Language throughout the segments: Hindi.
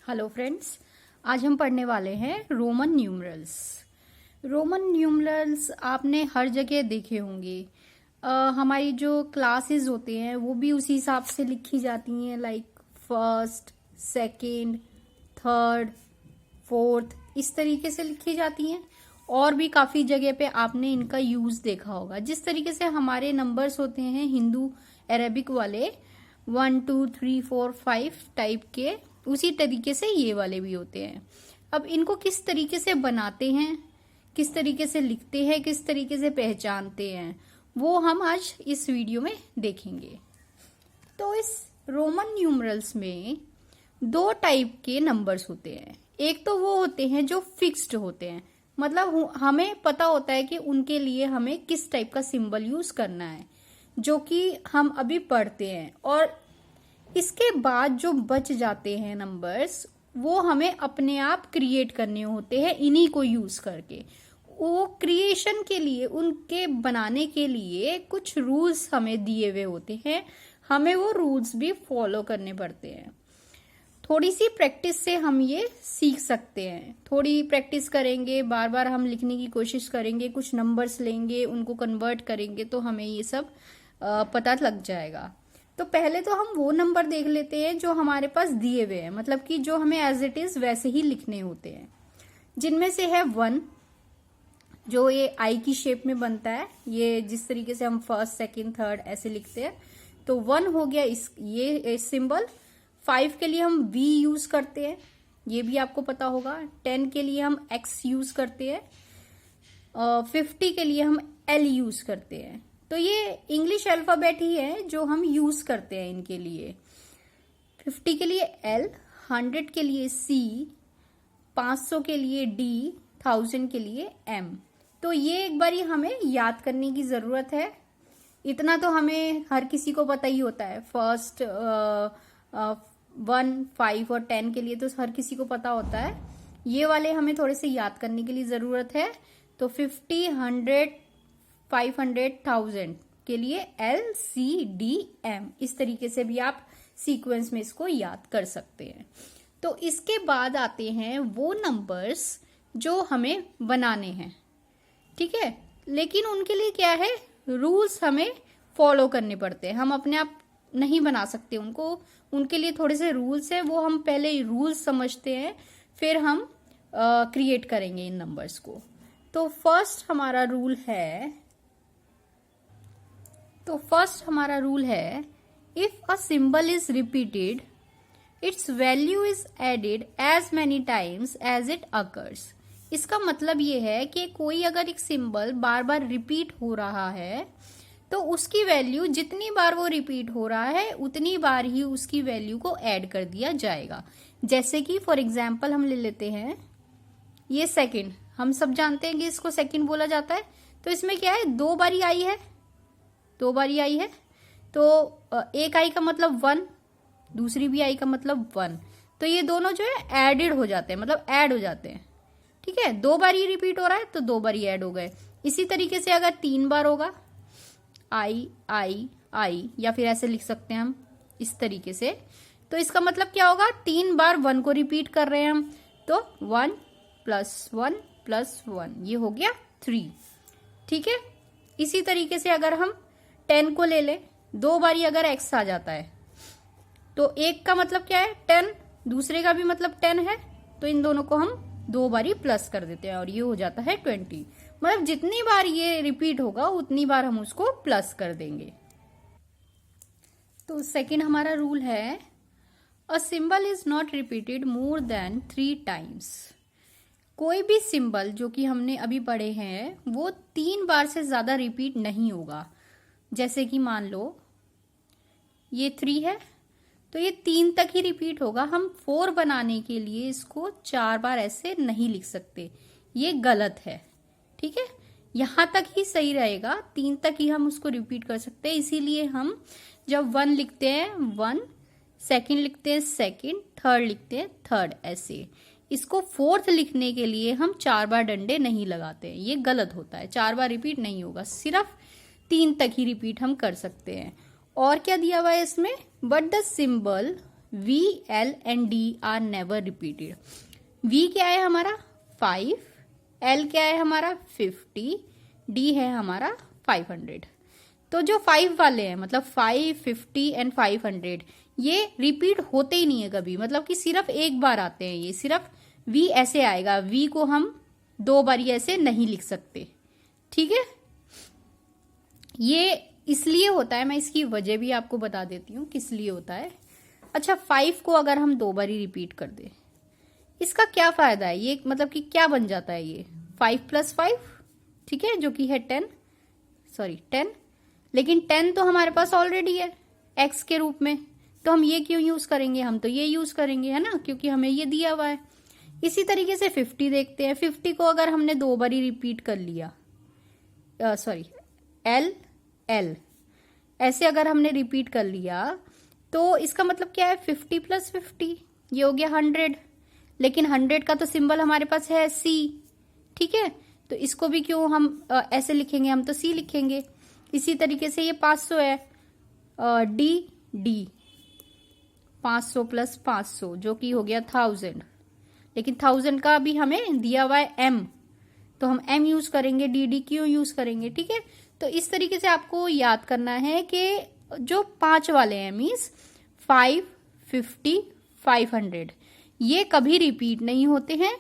हेलो फ्रेंड्स, आज हम पढ़ने वाले हैं रोमन न्यूमरल्स। रोमन न्यूमरल्स आपने हर जगह देखे होंगे। हमारी जो क्लासेस होते हैं वो भी उसी हिसाब से लिखी जाती हैं, like first, second, third, fourth, इस तरीके से लिखी जाती हैं। और भी काफी जगह पे आपने इनका यूज देखा होगा। जिस तरीके से हमारे नंबर्स होते हैं हिंदू अरेबिक वाले 1 2 3 4 5 टाइप के, उसी तरीके से ये वाले भी होते हैं। अब इनको किस तरीके से बनाते हैं, किस तरीके से लिखते हैं, किस तरीके से पहचानते हैं, वो हम आज इस वीडियो में देखेंगे। तो इस रोमन न्यूमरल्स में दो टाइप के नंबर्स होते हैं। एक तो वो होते हैं जो फिक्स्ड होते हैं, मतलब हमें पता होता है कि उनके लिए हमें किस टाइप का सिंबल यूज करना है, जो कि हम अभी पढ़ते हैं। और इसके बाद जो बच जाते हैं नंबर्स, वो हमें अपने आप क्रिएट करने होते हैं इन्हीं को यूज करके। वो क्रिएशन के लिए, उनके बनाने के लिए कुछ रूल्स हमें दिए हुए होते हैं, हमें वो रूल्स भी फॉलो करने पड़ते हैं। थोड़ी सी प्रैक्टिस से हम ये सीख सकते हैं। थोड़ी प्रैक्टिस करेंगे, बार बार हम लिखने की कोशिश करेंगे, कुछ नंबर्स लेंगे, उनको कन्वर्ट करेंगे, तो हमें ये सब पता लग जाएगा। तो पहले तो हम वो नंबर देख लेते हैं जो हमारे पास दिए हुए हैं, मतलब कि जो हमें एज इट इज वैसे ही लिखने होते हैं। जिनमें से है 1, जो ये आई की शेप में बनता है, ये जिस तरीके से हम फर्स्ट, सेकंड, थर्ड ऐसे लिखते हैं। तो 1 हो गया ये सिंबल। 5 के लिए हम V यूज करते हैं, ये भी आपको पता होगा। 10 के लिए हम X यूज करते हैं। 50 के लिए हम L यूज करते हैं। तो ये इंग्लिश अल्फाबेट ही है जो हम यूज करते हैं इनके लिए। 50 के लिए L, 100 के लिए C, 500 के लिए D, 1000 के लिए M। तो ये एक बारी हमें याद करने की जरूरत है। इतना तो हमें हर किसी को पता ही होता है। फर्स्ट 1, 5 और 10 के लिए तो हर किसी को पता होता है। ये वाले हमें थोड़े से याद करने के लिए जरूरत है। तो 50, 100, 500, 1000 के लिए L, C, D, M, इस तरीके से भी आप सीक्वेंस में इसको याद कर सकते हैं। तो इसके बाद आते हैं वो नंबर्स जो हमें बनाने हैं, ठीक है। लेकिन उनके लिए क्या है, रूल्स हमें फॉलो करने पड़ते हैं। हम अपने आप नहीं बना सकते उनको, उनके लिए थोड़े से रूल्स है, वो हम पहले रूल्स समझते हैं, फिर हम क्रिएट करेंगे इन नंबर्स को। तो फर्स्ट हमारा रूल है if a symbol is repeated, its value is added as many times as it occurs. इसका मतलब ये है कि कोई अगर एक सिंबल बार बार रिपीट हो रहा है तो उसकी वैल्यू, जितनी बार वो रिपीट हो रहा है उतनी बार ही उसकी वैल्यू को ऐड कर दिया जाएगा। जैसे कि फॉर एग्जाम्पल हम ले लेते हैं ये सेकंड, हम सब जानते हैं कि इसको सेकंड बोला जाता है। तो इसमें क्या है, 2 बारी आई है, 2 बारी आई है। तो एक आई का मतलब 1, दूसरी भी आई का मतलब 1। तो ये दोनों जो है एडेड हो जाते हैं, मतलब ऐड हो जाते हैं, ठीक है। 2 बार ही रिपीट हो रहा है तो 2 बार ही ऐड हो गए। इसी तरीके से अगर 3 बार होगा, आई आई आई, या फिर ऐसे लिख सकते हैं हम इस तरीके से, तो इसका मतलब क्या होगा, 3 बार 1 को रिपीट कर रहे हैं हम। तो 1 + 1 + 1, ये हो गया 3, ठीक है। इसी तरीके से अगर हम 10 को ले लें, 2 बारी अगर x आ जाता है तो एक का मतलब क्या है 10, दूसरे का भी मतलब 10 है, तो इन दोनों को हम 2 बारी प्लस कर देते हैं और ये हो जाता है 20। मतलब जितनी बार ये रिपीट होगा उतनी बार हम उसको प्लस कर देंगे। तो सेकंड हमारा रूल है अ symbol is not repeated more than 3 times. कोई भी सिंबल जो कि हमने अभी पढ़े हैं वो 3 बार से ज्यादा रिपीट नहीं होगा। जैसे कि मान लो ये 3 है तो ये 3 तक ही रिपीट होगा। हम 4 बनाने के लिए इसको 4 बार ऐसे नहीं लिख सकते, ये गलत है, ठीक है। यहां तक ही सही रहेगा, 3 तक ही हम उसको रिपीट कर सकते हैं। इसीलिए हम जब 1 लिखते हैं 1, सेकंड लिखते हैं सेकंड, थर्ड लिखते हैं थर्ड, ऐसे। इसको 4th लिखने के लिए हम 4 बार डंडे नहीं लगाते, ये गलत होता है। 4 बार रिपीट नहीं होगा, सिर्फ 3 तक ही रिपीट हम कर सकते हैं। और क्या दिया हुआ है इसमें, but the symbol V, L and D are never repeated. V क्या है हमारा 5, L क्या है हमारा 50, D है हमारा 500। तो जो 5 वाले हैं मतलब 5, 50 एंड 500 ये रिपीट होते ही नहीं है कभी, मतलब कि सिर्फ एक बार आते हैं। ये सिर्फ V ऐसे आएगा, V को हम 2 बार ऐसे नहीं लिख सकते, ठीक है। ये इसलिए होता है, मैं इसकी वजह भी आपको बता देती हूँ किस लिए होता है। अच्छा 5 को अगर हम 2 बार ही रिपीट कर दे, इसका क्या फायदा है? ये मतलब कि क्या बन जाता है ये 5 + 5, ठीक है, जो कि है 10, लेकिन 10 तो हमारे पास ऑलरेडी है x के रूप में, तो हम ये क्यों यूज करेंगे? हम तो ये यूज करेंगे, है ना, क्योंकि हमें ये दिया हुआ है। इसी तरीके से 50 देखते हैं। 50 को अगर हमने 2 बार ही रिपीट कर लिया, L ऐसे अगर हमने रिपीट कर लिया तो इसका मतलब क्या है 50 + 50, ये हो गया 100। लेकिन 100 का तो सिंबल हमारे पास है C, ठीक है, तो इसको भी क्यों हम ऐसे लिखेंगे? हम तो C लिखेंगे। इसी तरीके से ये 500 है, D 500 + 500 जो कि हो गया 1000, लेकिन 1000 का भी हमें दिया हुआ है M, तो हम M यूज करेंगे, D क्यों यूज करेंगे, ठीक है। तो इस तरीके से आपको याद करना है कि जो 5 वाले हैं मीन्स 5, 50, 500 ये कभी रिपीट नहीं होते हैं,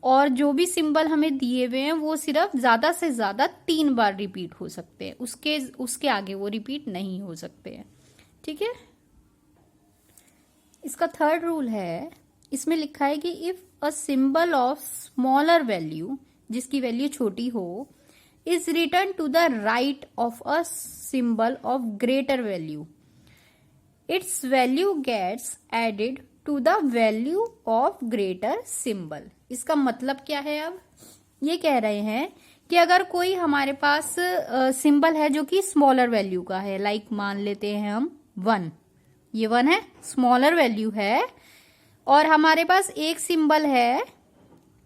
और जो भी सिंबल हमें दिए हुए हैं वो सिर्फ ज्यादा से ज्यादा 3 बार रिपीट हो सकते हैं, उसके आगे वो रिपीट नहीं हो सकते हैं, ठीक है। इसका थर्ड रूल है, इसमें लिखा है कि if a symbol of smaller value, जिसकी वैल्यू छोटी हो, is written to the right of a symbol of greater value, its value gets added to the value of greater symbol। इसका मतलब क्या है? अब ये कह रहे हैं कि अगर कोई हमारे पास सिंबल है जो कि स्मॉलर वैल्यू का है, लाइक मान लेते हैं हम 1, ये 1 है, स्मॉलर वैल्यू है, और हमारे पास एक सिंबल है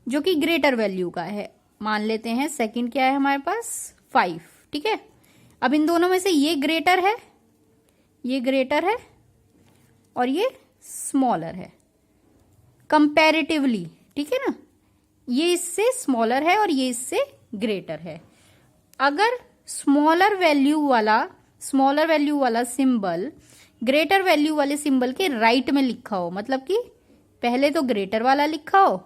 जो कि ग्रेटर वैल्यू का है, मान लेते हैं सेकंड क्या है हमारे पास 5, ठीक है। अब इन दोनों में से ये ग्रेटर है, ये ग्रेटर है और ये स्मॉलर है कंपैरेटिवली, ठीक है ना, ये इससे स्मॉलर है और ये इससे ग्रेटर है। अगर स्मॉलर वैल्यू वाला सिंबल ग्रेटर वैल्यू वाले सिंबल के राइट में लिखा हो, मतलब कि पहले तो ग्रेटर वाला लिखा हो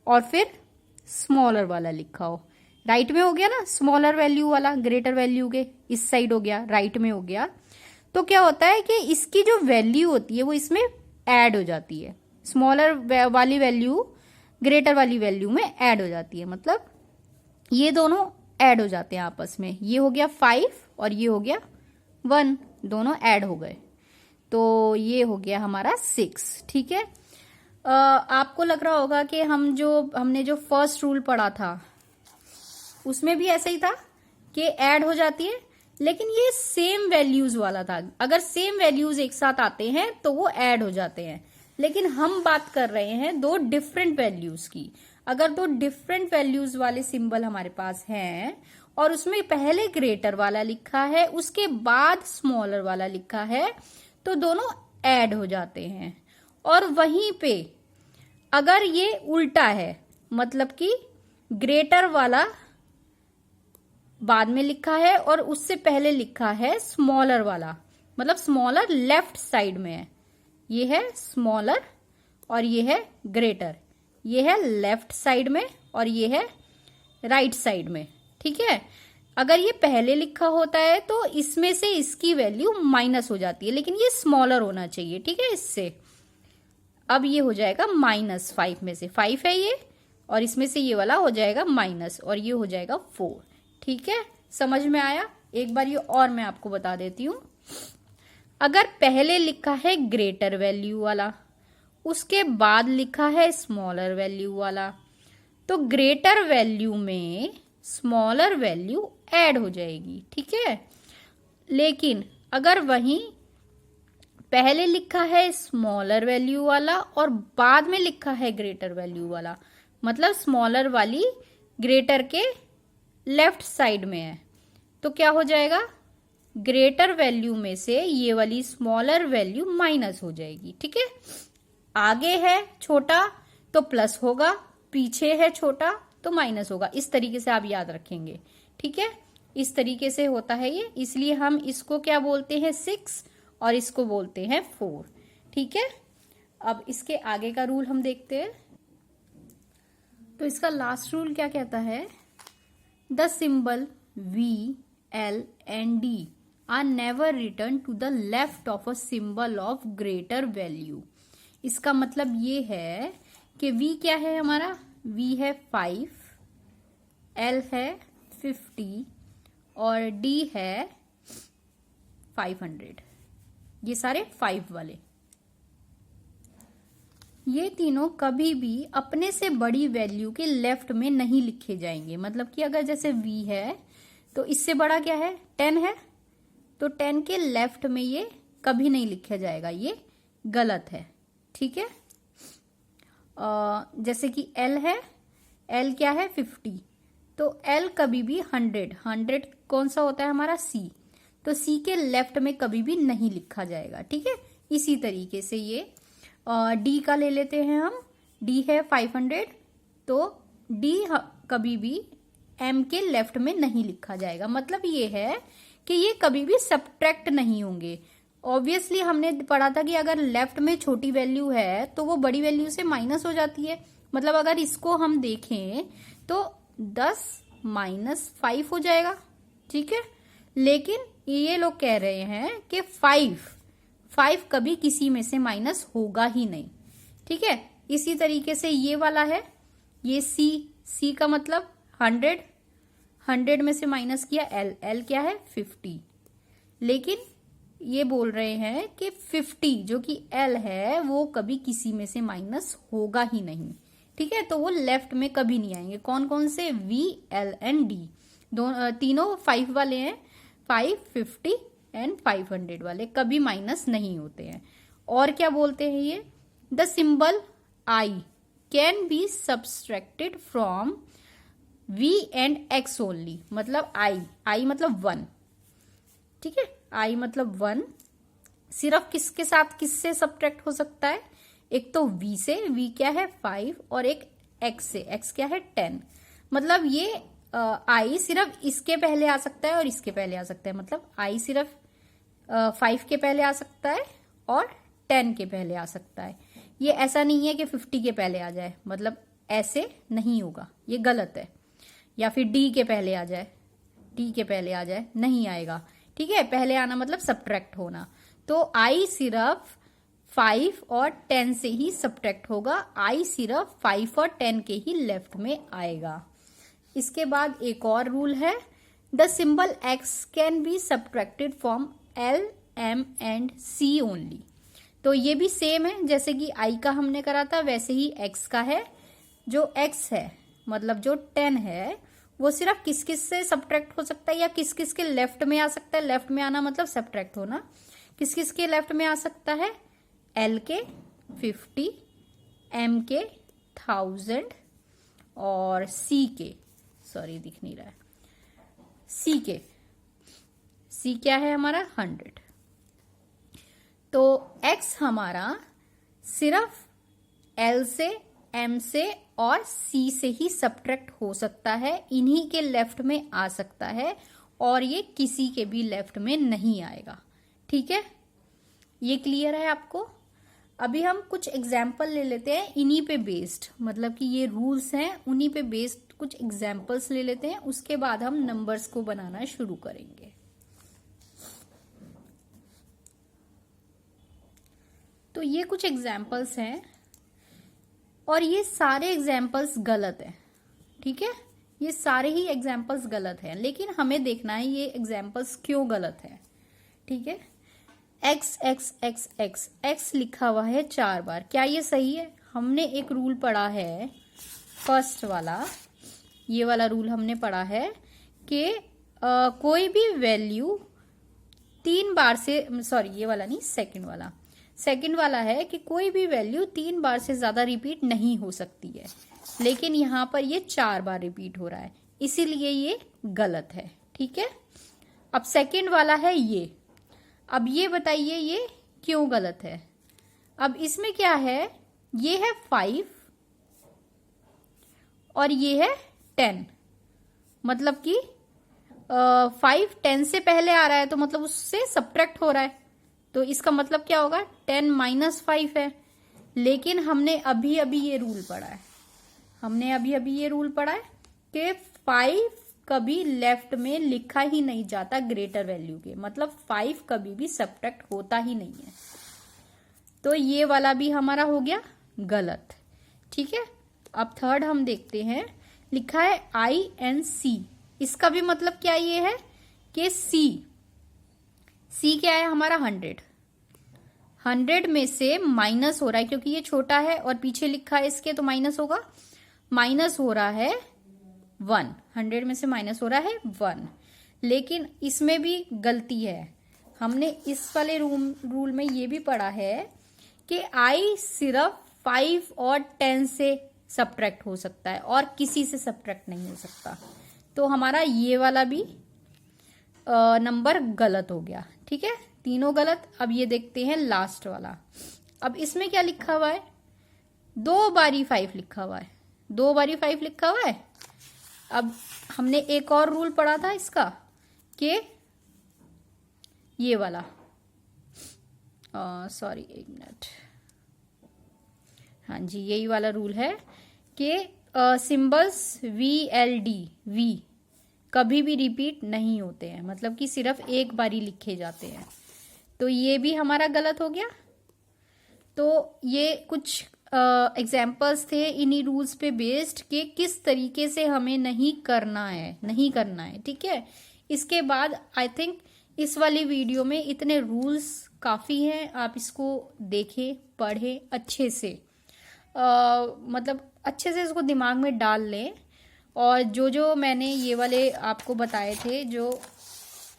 और फिर स्मॉलर वाला लिखा हो, राइट में हो गया ना, स्मॉलर वैल्यू वाला ग्रेटर वैल्यू के इस साइड हो गया, राइट में हो गया, तो क्या होता है कि इसकी जो वैल्यू होती है वो इसमें ऐड हो जाती है, स्मॉलर वाली वैल्यू ग्रेटर वाली वैल्यू में ऐड हो जाती है, मतलब ये दोनों ऐड हो जाते हैं आपस में। ये हो गया 5 और ये हो गया 1, दोनों ऐड हो गए, तो ये हो गया हमारा 6, ठीक है। आपको लग रहा होगा कि हमने जो फर्स्ट रूल पढ़ा था उसमें भी ऐसा ही था कि ऐड हो जाती है, लेकिन ये सेम वैल्यूज वाला था। अगर सेम वैल्यूज एक साथ आते हैं तो वो ऐड हो जाते हैं, लेकिन हम बात कर रहे हैं 2 डिफरेंट वैल्यूज की। अगर 2 डिफरेंट वैल्यूज वाले सिंबल हमारे पास हैं और उसमें पहले ग्रेटर वाला लिखा है उसके बाद स्मॉलर वाला लिखा है, तो दोनों ऐड हो जाते हैं। और वहीं पे अगर ये उल्टा है, मतलब कि ग्रेटर वाला बाद में लिखा है और उससे पहले लिखा है स्मॉलर वाला, मतलब स्मॉलर लेफ्ट साइड में है, ये है स्मॉलर और ये है ग्रेटर, ये है लेफ्ट साइड में और ये है राइट साइड में, ठीक है। अगर ये पहले लिखा होता है तो इसमें से इसकी वैल्यू माइनस हो जाती है, लेकिन ये स्मॉलर होना चाहिए, ठीक है, इससे। अब ये हो जाएगा -5 में से 5 है ये, और इसमें से ये वाला हो जाएगा माइनस, और ये हो जाएगा 4, ठीक है। समझ में आया? एक बार ये और मैं आपको बता देती हूँ। अगर पहले लिखा है ग्रेटर वैल्यू वाला, उसके बाद लिखा है स्मॉलर वैल्यू वाला, तो ग्रेटर वैल्यू में स्मॉलर वैल्यू ऐड हो जाएगी, ठीक है। लेकिन अगर वहीं पहले लिखा है स्मॉलर वैल्यू वाला और बाद में लिखा है ग्रेटर वैल्यू वाला, मतलब स्मॉलर वाली ग्रेटर के लेफ्ट साइड में है, तो क्या हो जाएगा, ग्रेटर वैल्यू में से ये वाली स्मॉलर वैल्यू माइनस हो जाएगी। ठीक है, आगे है छोटा तो प्लस होगा, पीछे है छोटा तो माइनस होगा। इस तरीके से आप याद रखेंगे। ठीक है, इस तरीके से होता है ये, इसलिए हम इसको क्या बोलते हैं 6 और इसको बोलते हैं 4। ठीक है, अब इसके आगे का रूल हम देखते हैं। तो इसका लास्ट रूल क्या कहता है, the symbol V, L and D are never written to the left of a symbol of greater value। इसका मतलब ये है कि V क्या है हमारा, V है 5, L है 50 और D है 500। ये सारे 5 वाले, ये तीनों कभी भी अपने से बड़ी वैल्यू के लेफ्ट में नहीं लिखे जाएंगे। मतलब कि अगर जैसे V है तो इससे बड़ा क्या है 10 है, तो 10 के लेफ्ट में ये कभी नहीं लिखा जाएगा, ये गलत है। ठीक है, जैसे कि L है, L क्या है 50, तो L कभी भी 100 कौन सा होता है हमारा C, तो C के लेफ्ट में कभी भी नहीं लिखा जाएगा। ठीक है, इसी तरीके से ये D का ले लेते हैं हम, D है 500, तो D कभी भी M के लेफ्ट में नहीं लिखा जाएगा। मतलब ये है कि ये कभी भी सब्ट्रैक्ट नहीं होंगे। ऑब्वियसली हमने पढ़ा था कि अगर लेफ्ट में छोटी वैल्यू है तो वो बड़ी वैल्यू से माइनस हो जाती है। मतलब अगर इसको हम देखें तो 10 माइनस 5 हो जाएगा। ठीक है, लेकिन ये लोग कह रहे हैं कि 5 कभी किसी में से माइनस होगा ही नहीं। ठीक है, इसी तरीके से ये वाला है, ये C का मतलब 100 में से माइनस किया L क्या है 50, लेकिन ये बोल रहे हैं कि 50 जो कि L है वो कभी किसी में से माइनस होगा ही नहीं। ठीक है, तो वो लेफ्ट में कभी नहीं आएंगे। कौन कौन से, V, L एंड D, तीनों 5 वाले हैं, 5, 50 एंड 500 वाले कभी माइनस नहीं होते हैं। और क्या बोलते हैं ये, the symbol I can be subtracted from V and X only. मतलब I मतलब 1। ठीक है, I मतलब 1 सिर्फ किसके साथ किससे सब्ट्रैक्ट हो सकता है, एक तो V से, V क्या है 5, और एक X से, X क्या है 10। मतलब ये I सिर्फ इसके पहले आ सकता है और इसके पहले आ सकता है। मतलब I सिर्फ 5 के पहले आ सकता है और 10 के पहले आ सकता है। ये ऐसा नहीं है कि 50 के पहले आ जाए, मतलब ऐसे नहीं होगा, ये गलत है। या फिर D के पहले आ जाए, D के पहले आ जाए, नहीं आएगा। ठीक है, पहले आना मतलब सब्ट्रैक्ट होना। तो I सिर्फ 5 और 10 से ही सब्ट्रैक्ट होगा, I सिर्फ 5 और 10 के ही लेफ्ट में आएगा। इसके बाद एक और रूल है, the symbol X can be subtracted from L, M and C only. तो ये भी सेम है, जैसे कि I का हमने करा था वैसे ही X का है। जो X है मतलब जो 10 है वो सिर्फ किस किस से सब्ट्रैक्ट हो सकता है या किस किस के लेफ्ट में आ सकता है। लेफ्ट में आना मतलब सब्ट्रैक्ट होना। किस किस के लेफ्ट में आ सकता है, L के 50, M के 1000 और C के, सॉरी दिख नहीं रहा है, C क्या है हमारा 100। तो X हमारा सिर्फ L से, M से और C से ही सब्ट्रैक्ट हो सकता है, इन्हीं के लेफ्ट में आ सकता है और ये किसी के भी लेफ्ट में नहीं आएगा। ठीक है, ये क्लियर है आपको। अभी हम कुछ एग्जाम्पल ले लेते हैं इन्हीं पे बेस्ड, मतलब कि ये रूल्स हैं उन्हीं पे बेस्ड कुछ एग्जाम्पल्स ले लेते हैं, उसके बाद हम नंबर्स को बनाना शुरू करेंगे। तो ये कुछ एग्जाम्पल्स हैं और ये सारे एग्जाम्पल्स गलत हैं। ठीक है, ये सारे ही एग्जाम्पल्स गलत हैं, लेकिन हमें देखना है ये एग्जाम्पल्स क्यों गलत हैं। ठीक है, x x x x x लिखा हुआ है 4 बार, क्या ये सही है? हमने एक रूल पढ़ा है, फर्स्ट वाला, ये वाला रूल हमने पढ़ा है कि कोई भी वैल्यू 3 बार से, सॉरी ये वाला नहीं, सेकंड वाला है कि कोई भी वैल्यू 3 बार से ज्यादा रिपीट नहीं हो सकती है, लेकिन यहाँ पर ये 4 बार रिपीट हो रहा है, इसीलिए ये गलत है। ठीक है, अब सेकंड वाला है ये। अब ये बताइए ये क्यों गलत है। अब इसमें क्या है, ये है 5 और ये है 10, मतलब कि 5 10 से पहले आ रहा है तो मतलब उससे सब्ट्रैक्ट हो रहा है, तो इसका मतलब क्या होगा 10 माइनस 5 है। लेकिन हमने अभी अभी ये रूल पढ़ा है, कि 5 कभी लेफ्ट में लिखा ही नहीं जाता ग्रेटर वैल्यू के, मतलब 5 कभी भी सब्ट्रैक्ट होता ही नहीं है। तो ये वाला भी हमारा हो गया गलत। ठीक है, अब थर्ड हम देखते हैं, लिखा है INC। इसका भी मतलब क्या ये है कि C क्या है हमारा 100 में से माइनस हो रहा है, क्योंकि ये छोटा है और पीछे लिखा है इसके, तो माइनस होगा। माइनस हो रहा है 1, 100 में से माइनस हो रहा है 1। लेकिन इसमें भी गलती है, हमने इस वाले रूल में ये भी पढ़ा है कि I सिर्फ 5 और 10 से सब्ट्रैक्ट हो सकता है और किसी से सब्ट्रैक्ट नहीं हो सकता। तो हमारा ये वाला भी नंबर गलत हो गया। ठीक है, तीनों गलत। अब ये देखते हैं लास्ट वाला। अब इसमें क्या लिखा हुआ है, 2 बारी 5 लिखा हुआ है, 2 बारी 5 लिखा हुआ है। अब हमने एक और रूल पढ़ा था इसका, कि ये वाला, सॉरी एक मिनट, हाँ जी यही वाला रूल है कि सिंबल्स VLD कभी भी रिपीट नहीं होते हैं, मतलब कि सिर्फ एक बारी लिखे जाते हैं। तो ये भी हमारा गलत हो गया। तो ये कुछ एग्जाम्पल्स थे इन्हीं रूल्स पे बेस्ड कि किस तरीके से हमें नहीं करना है। ठीक है, इसके बाद आई थिंक इस वाली वीडियो में इतने रूल्स काफ़ी हैं, आप इसको देखें, पढ़ें अच्छे से, मतलब अच्छे से इसको दिमाग में डाल लें। और जो मैंने ये वाले आपको बताए थे जो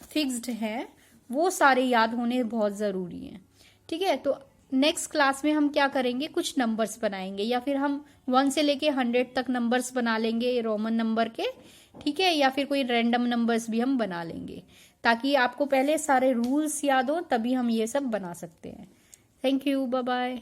फिक्स्ड हैं, वो सारे याद होने बहुत ज़रूरी हैं। ठीक है, तो नेक्स्ट क्लास में हम क्या करेंगे, कुछ नंबर्स बनाएंगे, या फिर हम 1 से लेके 100 तक नंबर्स बना लेंगे रोमन नंबर के। ठीक है, या फिर कोई रैंडम नंबर्स भी हम बना लेंगे, ताकि आपको पहले सारे रूल्स याद हो, तभी हम ये सब बना सकते हैं। Thank you, bye bye.